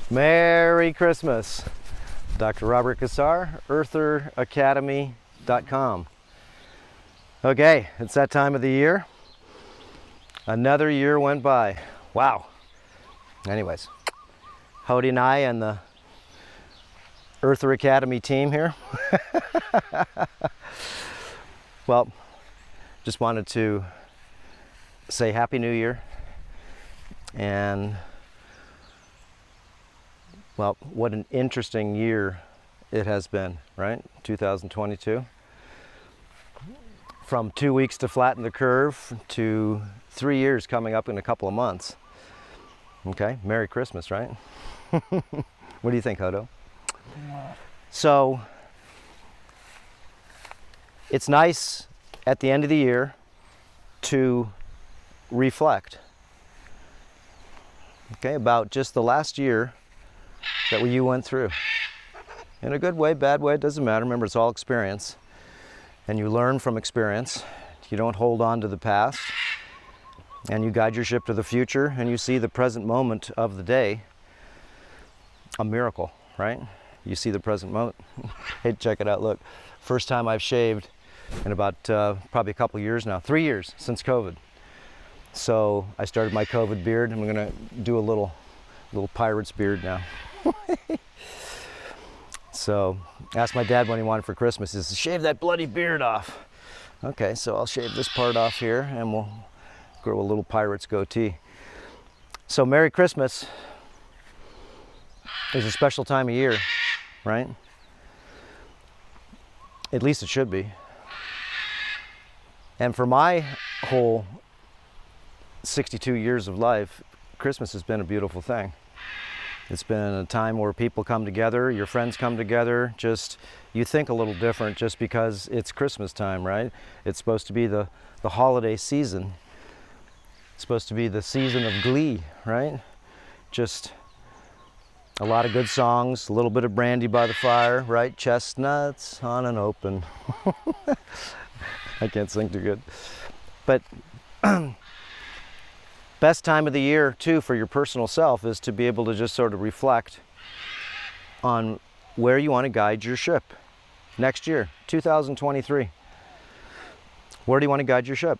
Merry Christmas. Dr. Robert Cassar, eartheracademy.com. Okay, it's that time of the year. Another year went by. Wow. Anyways, Hody and I and the Earther Academy team here. Well, just wanted to say Happy New Year. And well, what an interesting year it has been, right? 2022. From 2 weeks to flatten the curve to 3 years coming up in a couple of months. Okay, Merry Christmas, right? What do you think, Hodo? So, it's nice at the end of the year to reflect, okay, about just the last year that you went through. In a good way, bad way, it doesn't matter. Remember, it's all experience. And you learn from experience. You don't hold on to the past. And you guide your ship to the future, and you see the present moment of the day. A miracle, right? You see the present moment. Hey, check it out, look. First time I've shaved in about probably a couple years now. 3 years since COVID. So I started my COVID beard. I'm gonna do a little pirate's beard now. So asked my dad what he wanted for Christmas. He says, shave that bloody beard off. Okay, so I'll shave this part off here and we'll grow a little pirate's goatee. So Merry Christmas is a special time of year, right? At least it should be. And for my whole 62 years of life, Christmas has been a beautiful thing. It's been a time where people come together, your friends come together, just you think a little different just because it's Christmas time, right? It's supposed to be the holiday season. It's supposed to be the season of glee, right? Just a lot of good songs, a little bit of brandy by the fire, right? Chestnuts on an open. I can't sing too good. But best time of the year, too, for your personal self is to be able to just sort of reflect on where you want to guide your ship next year, 2023. Where do you want to guide your ship?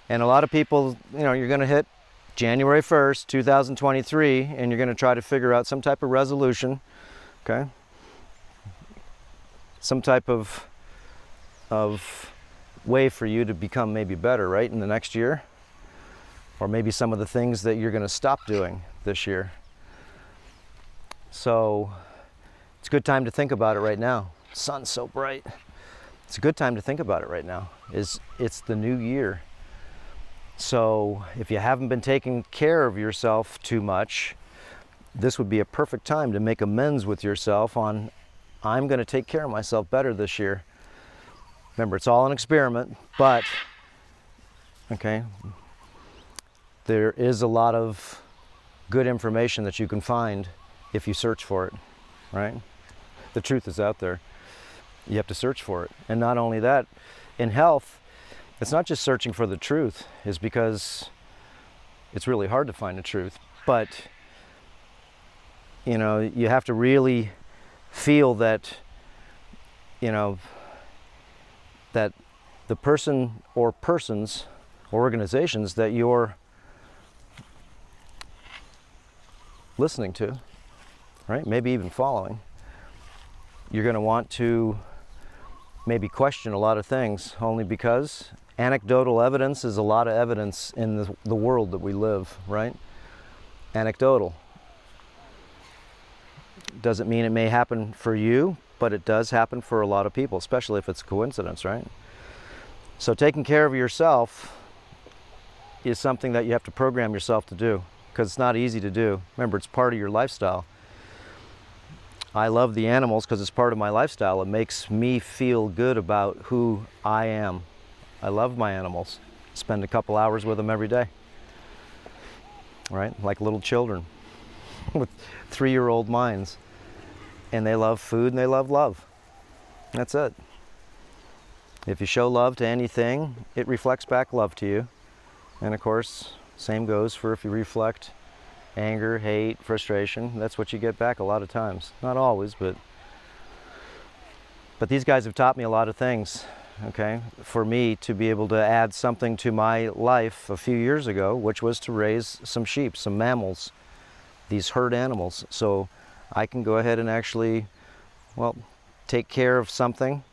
And a lot of people, you know, you're going to hit January 1st, 2023, and you're going to try to figure out some type of resolution, okay? Some type of way for you to become maybe better, right, in the next year? Or maybe some of the things that you're going to stop doing this year. So it's a good time to think about it right now. The sun's so bright. It's a good time to think about it right now. It's the new year. So if you haven't been taking care of yourself too much, this would be a perfect time to make amends with yourself on, I'm going to take care of myself better this year. Remember, it's all an experiment, but, okay, there is a lot of good information that you can find if you search for it, right? The truth is out there. You have to search for it. And not only that, in health, it's not just searching for the truth, is because it's really hard to find the truth. But, you know, you have to really feel that, you know, that the person or persons or organizations that you're listening to, right, maybe even following, you're going to want to maybe question a lot of things, only because anecdotal evidence is a lot of evidence in the world that we live, right? Anecdotal. Doesn't mean it may happen for you, but it does happen for a lot of people, especially if it's a coincidence, right? So taking care of yourself is something that you have to program yourself to do, because it's not easy to do. Remember, it's part of your lifestyle. I love the animals because it's part of my lifestyle. It makes me feel good about who I am. I love my animals. Spend a couple hours with them every day, right? Like little children with 3-year-old minds. And they love food and they love love. That's it. If you show love to anything, it reflects back love to you. And of course, same goes for if you reflect anger, hate, frustration. That's what you get back a lot of times. Not always, but these guys have taught me a lot of things, okay? For me to be able to add something to my life a few years ago, which was to raise some sheep, some mammals, these herd animals. So I can go ahead and actually, well, take care of something,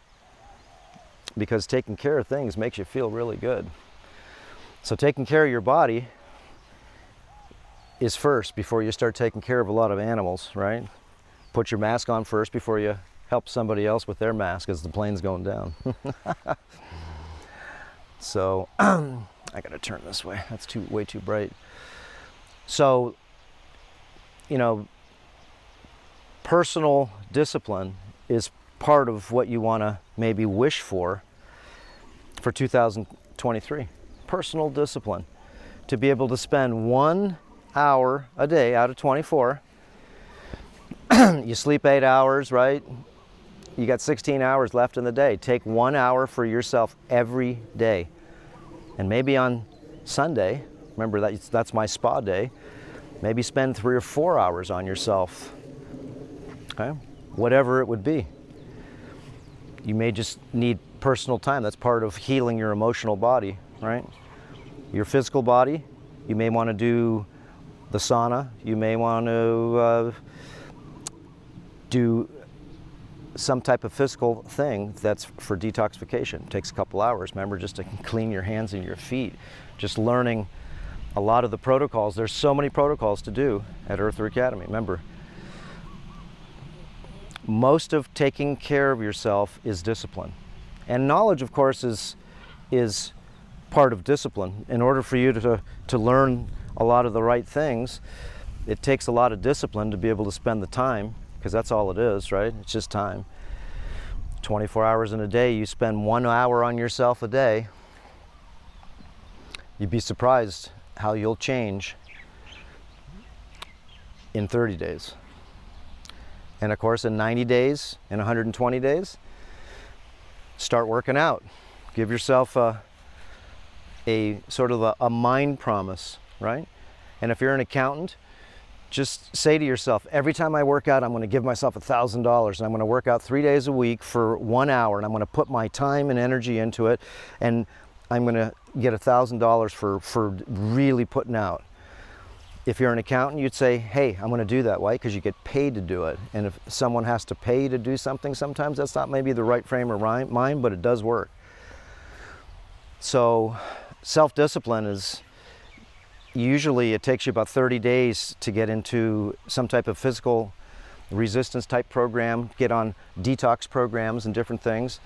because taking care of things makes you feel really good. So taking care of your body is first before you start taking care of a lot of animals, right? Put your mask on first before you help somebody else with their mask as the plane's going down. So I gotta turn this way. That's way too bright. So, you know, personal discipline is part of what you want to maybe wish for 2023. Personal discipline. To be able to spend 1 hour a day out of 24. You sleep 8 hours, right? You got 16 hours left in the day. Take 1 hour for yourself every day. And maybe on Sunday, remember that's my spa day, maybe spend 3 or 4 hours on yourself. Okay? Whatever it would be. You may just need personal time. That's part of healing your emotional body, right? Your physical body, you may want to do the sauna. You may want to do some type of physical thing that's for detoxification. It takes a couple hours, remember, just to clean your hands and your feet. Just learning a lot of the protocols. There's so many protocols to do at Earther Academy. Remember, most of taking care of yourself is discipline. And knowledge, of course, is part of discipline. In order for you to learn a lot of the right things, it takes a lot of discipline to be able to spend the time, because that's all it is, right? It's just time. 24 hours in a day, you spend 1 hour on yourself a day, you'd be surprised how you'll change in 30 days. And of course, in 90 days, in 120 days, start working out. Give yourself a sort of a mind promise, right? And if you're an accountant, just say to yourself, every time I work out, I'm going to give myself $1,000, and I'm going to work out 3 days a week for 1 hour, and I'm going to put my time and energy into it, and I'm going to get $1,000 for really putting out. If you're an accountant, you'd say, hey, I'm going to do that. Why? Because you get paid to do it. And if someone has to pay you to do something, sometimes that's not maybe the right frame of mind, but it does work. So self-discipline is, usually it takes you about 30 days to get into some type of physical resistance type program, get on detox programs and different things.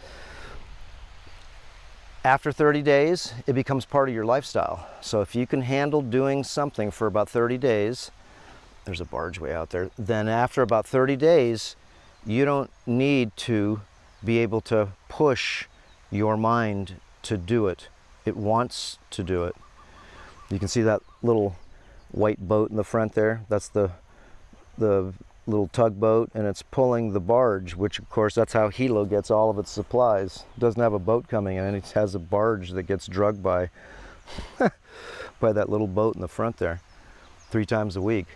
After 30 days, it becomes part of your lifestyle. So if you can handle doing something for about 30 days, there's a barge way out there, then after about 30 days, you don't need to be able to push your mind to do it. It wants to do it. You can see that little white boat in the front there. That's the little tugboat, and it's pulling the barge, which of course that's how Hilo gets all of its supplies. It doesn't have a boat coming in, it has a barge that gets drugged by by that little boat in the front there 3 times a week.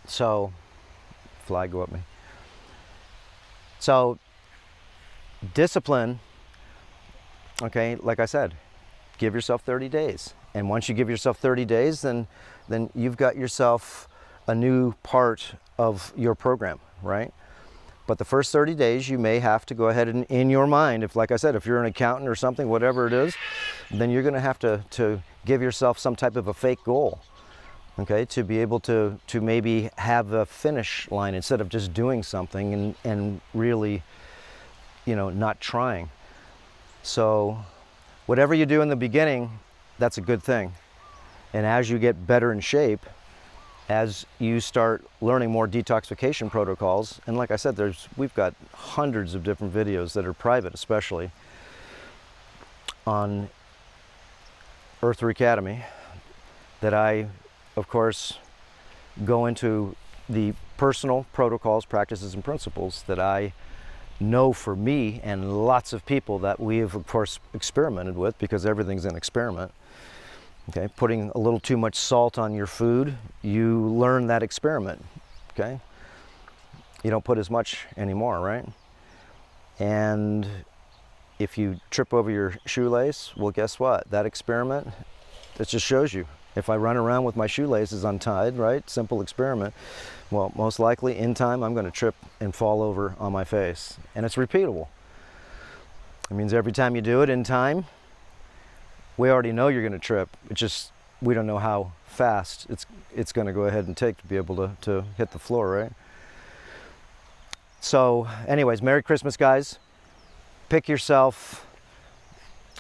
So, fly go up me. So, discipline, okay, like I said, give yourself 30 days. And once you give yourself 30 days, then you've got yourself a new part of your program, right? But the first 30 days, you may have to go ahead and, in your mind, if, like I said, if you're an accountant or something, whatever it is, then you're going to have to give yourself some type of a fake goal, okay, to be able to maybe have a finish line instead of just doing something and really, you know, not trying. So whatever you do in the beginning, that's a good thing. And as you get better in shape, as you start learning more detoxification protocols, and like I said, we've got hundreds of different videos that are private, especially on Earther Academy, that I, of course, go into the personal protocols, practices, and principles that I know for me and lots of people that we have, of course, experimented with, because everything's an experiment. Okay, putting a little too much salt on your food, you learn that experiment. Okay, you don't put as much anymore, right? And if you trip over your shoelace, well, guess what? That experiment, that just shows you. If I run around with my shoelaces untied, right? Simple experiment. Well, most likely in time, I'm going to trip and fall over on my face. And it's repeatable. It means every time you do it in time, we already know you're going to trip. It's just, we don't know how fast it's going to go ahead and take to be able to hit the floor, right? So anyways, Merry Christmas, guys. Pick yourself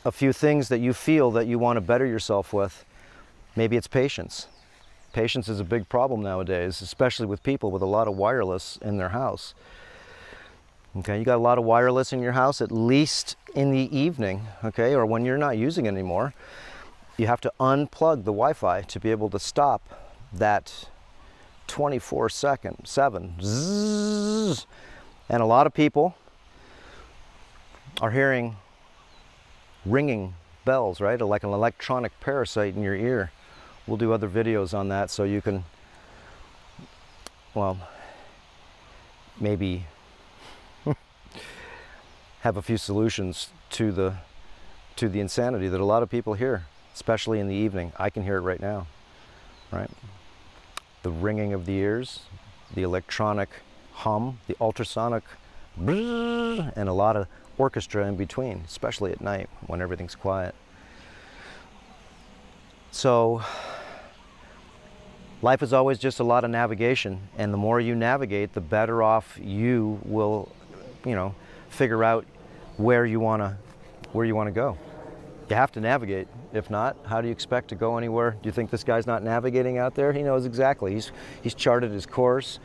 a few things that you feel that you want to better yourself with. Maybe it's patience. Patience is a big problem nowadays, especially with people with a lot of wireless in their house. Okay, you got a lot of wireless in your house, at least in the evening, okay, or when you're not using it anymore. You have to unplug the Wi-Fi to be able to stop that 24/7 zzz. And a lot of people are hearing ringing bells, right? Like an electronic parasite in your ear. We'll do other videos on that so you can, well, maybe have a few solutions to the insanity that a lot of people hear, especially in the evening. I can hear it right now, right? The ringing of the ears, the electronic hum, the ultrasonic brrr, and a lot of orchestra in between, especially at night when everything's quiet. So life is always just a lot of navigation, and the more you navigate, the better off you will, figure out where you want to go. You have to navigate. If not, how do you expect to go anywhere? Do you think this guy's not navigating out there? He knows exactly. He's charted his course.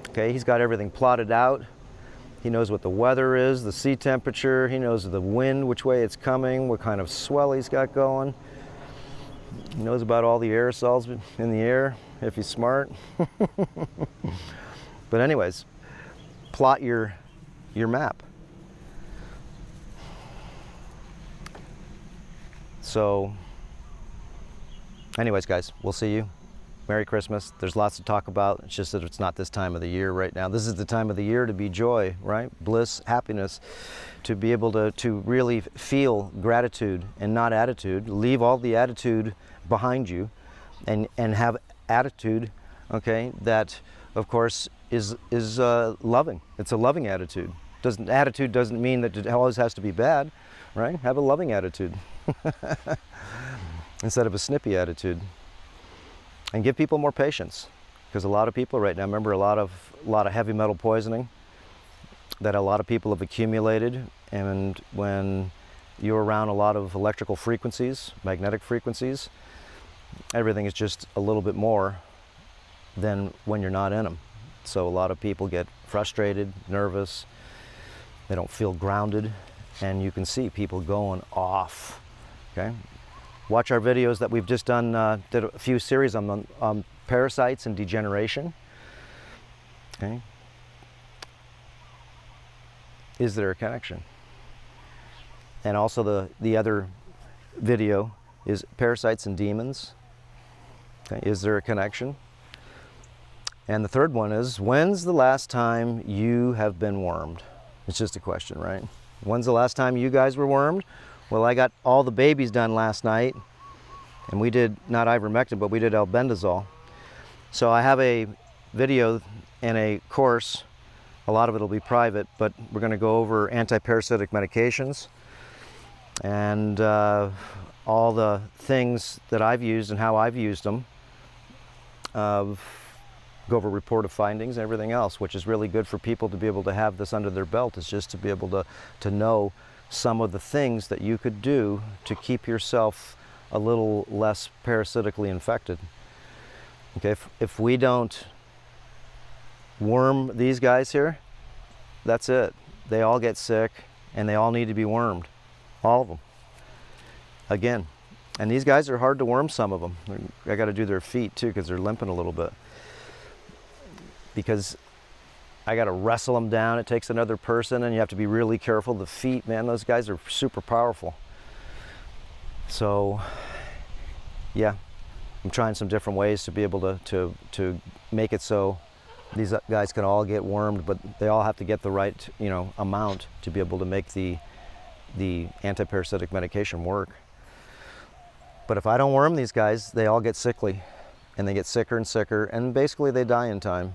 Okay, he's got everything plotted out. He knows what the weather is, the sea temperature. He knows the wind, which way it's coming, what kind of swell he's got going. He knows about all the aerosols in the air, if he's smart. But anyways, plot your map. So anyways, guys, we'll see you. Merry Christmas. There's lots to talk about. It's just that it's not this time of the year right now. This is the time of the year to be joy, right? Bliss, happiness, to be able to really feel gratitude and not attitude. Leave all the attitude behind you and have attitude, okay, that of course is loving. It's a loving attitude. Attitude doesn't mean that it always has to be bad, right? Have a loving attitude instead of a snippy attitude. And give people more patience, because a lot of people right now, remember, a lot of heavy metal poisoning that a lot of people have accumulated, and when you're around a lot of electrical frequencies, magnetic frequencies, everything is just a little bit more than when you're not in them. So a lot of people get frustrated, nervous, they don't feel grounded, and you can see people going off, okay? Watch our videos that we've just done, did a few series on parasites and degeneration. Okay. Is there a connection? And also the other video is parasites and demons. Okay. Is there a connection? And the third one is, when's the last time you have been wormed? It's just a question, right? When's the last time you guys were wormed? Well, I got all the babies done last night, and we did not ivermectin, but we did albendazole. So I have a video and a course. A lot of it will be private, but we're going to go over anti-parasitic medications and all the things that I've used and how I've used them. Go over reported findings and everything else, which is really good for people to be able to have this under their belt, is just to be able to know some of the things that you could do to keep yourself a little less parasitically infected. Okay, if we don't worm these guys here, that's it. They all get sick and they all need to be wormed. All of them. Again. And these guys are hard to worm, some of them. I got to do their feet too because they're limping a little bit. Because I got to wrestle them down. It takes another person, and you have to be really careful. The feet, man, those guys are super powerful. So yeah, I'm trying some different ways to be able to make it so these guys can all get wormed, but they all have to get the right, you know, amount to be able to make the antiparasitic medication work. But if I don't worm these guys, they all get sickly, and they get sicker and sicker, and basically they die in time,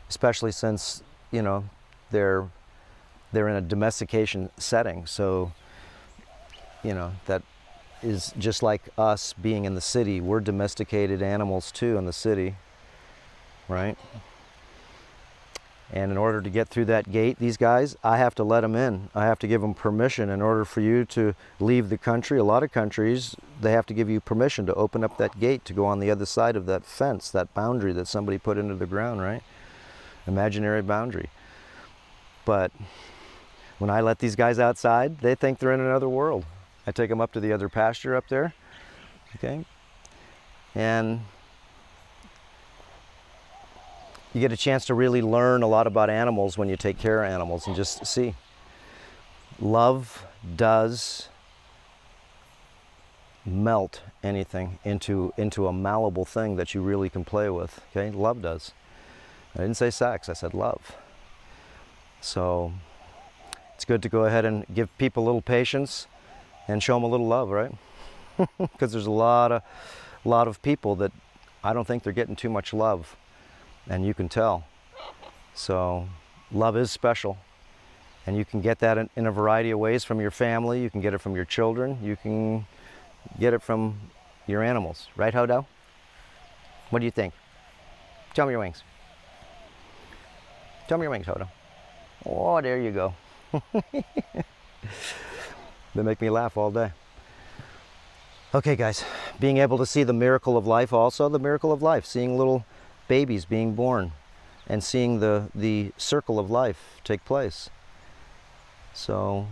especially since, you know, they're in a domestication setting. So, you know, that is just like us being in the city. We're domesticated animals too in the city, right? And in order to get through that gate, these guys, I have to let them in. I have to give them permission in order for you to leave the country. A lot of countries, they have to give you permission to open up that gate to go on the other side of that fence, that boundary that somebody put into the ground, right? Imaginary boundary. But when I let these guys outside, they think they're in another world. I take them up to the other pasture up there, okay? And you get a chance to really learn a lot about animals when you take care of animals and just see. Love does melt anything into a malleable thing that you really can play with, okay? Love does. I didn't say sex, I said love. So it's good to go ahead and give people a little patience and show them a little love, right? Because there's a lot of people that I don't think they're getting too much love, and you can tell. So love is special, and you can get that in a variety of ways from your family. You can get it from your children. You can get it from your animals, right, Hodo? What do you think? Show me your wings. Show me your wings, Hodo. Oh, there you go. They make me laugh all day. Okay, guys, being able to see the miracle of life, also the miracle of life, seeing little babies being born and seeing the circle of life take place. So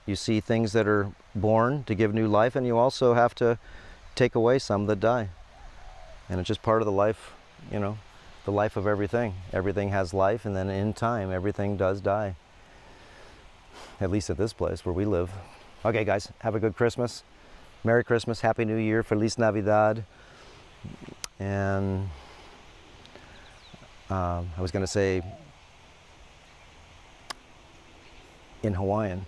you see things that are born to give new life, and you also have to take away some that die. And it's just part of the life, you know, the life of everything. Everything has life, and then in time, everything does die. At least at this place where we live. Okay, guys, have a good Christmas. Merry Christmas, Happy New Year, Feliz Navidad. And I was going to say in Hawaiian,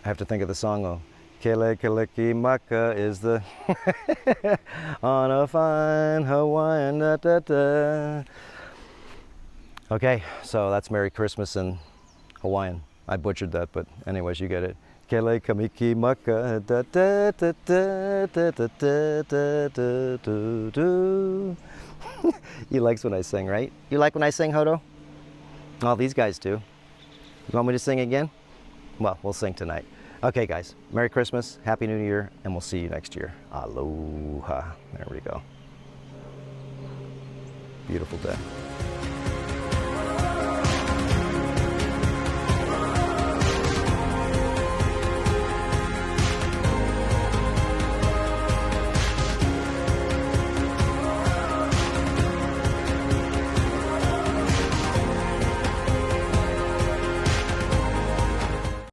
I have to think of the song though. Kele Keleki Maka is the on a fine Hawaiian da da da. Okay, so that's Merry Christmas in Hawaiian. I butchered that, but anyways, you get it. Kele Kamiki Maka da da da da da da da da da da. He likes when I sing, right? You like when I sing, Hodo? Oh, these guys do. You want me to sing again? Well, we'll sing tonight. Okay, guys. Merry Christmas, Happy New Year, and we'll see you next year. Aloha. There we go. Beautiful day.